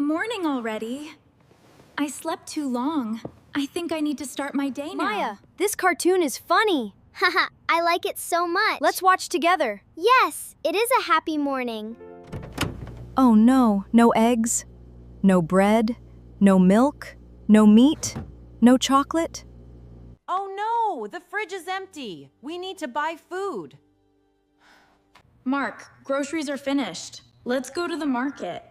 Morning already. I slept too long. I think I need to start my day now. Maya, this cartoon is funny. Haha, I like it so much. Let's watch together. Yes, it is a happy morning. Oh no, no eggs, no bread, no milk, no meat, no chocolate. Oh no, the fridge is empty. We need to buy food. Mark, groceries are finished. Let's go to the market.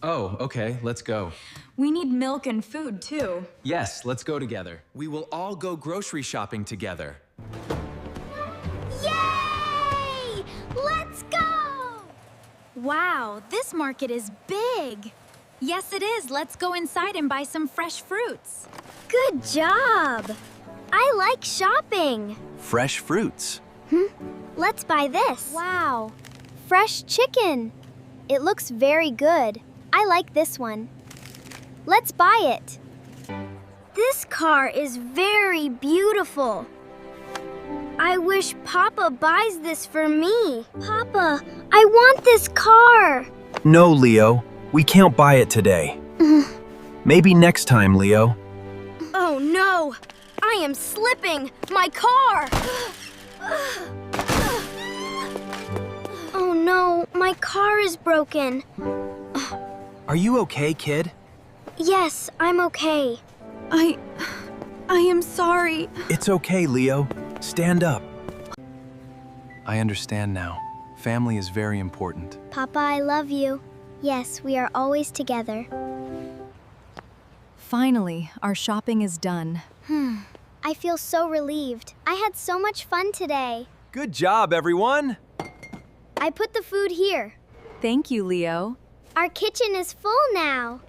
Oh, okay, let's go. We need milk and food, too. Yes, let's go together. We will all go grocery shopping together. Yay! Let's go! Wow, this market is big. Yes, it is. Let's go inside and buy some fresh fruits. Good job! I like shopping. Fresh fruits. Let's buy this. Wow, fresh chicken. It looks very good. I like this one. Let's buy it. This car is very beautiful. I wish Papa buys this for me. Papa, I want this car. No, Leo. We can't buy it today. Maybe next time, Leo. Oh no! I am slipping! My car! Oh no, my car is broken. Are you okay, kid? Yes, I'm okay. I am sorry. It's okay, Leo. Stand up. I understand now. Family is very important. Papa, I love you. Yes, we are always together. Finally, our shopping is done. I feel so relieved. I had so much fun today. Good job, everyone! I put the food here. Thank you, Leo. Our kitchen is full now.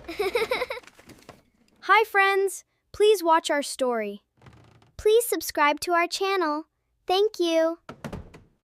Hi, friends. Please watch our story. Please subscribe to our channel. Thank you.